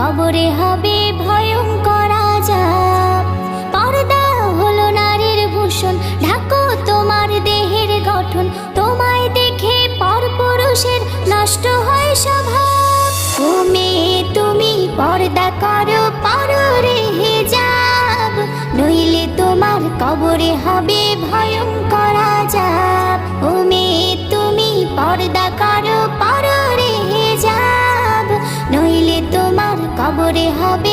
কবরে হবে ভয়ঙ্কর আযাব। পর্দা হলো নারীর ভূষণ, ঢাকো তোমার দেহের গঠন, তোমায় দেখে পরপুরুষের নষ্ট হয় স্বভাব। ও মেয়ে তুমি পর্দা করো, পরো রে হিজাব, নইলে তোমার কবরে হবে ভয়ঙ্কর আযাব। ও মেয়ে তুমি পর্দা করো, পরো রে হিজাব, নইলে তোমার কবরে হবে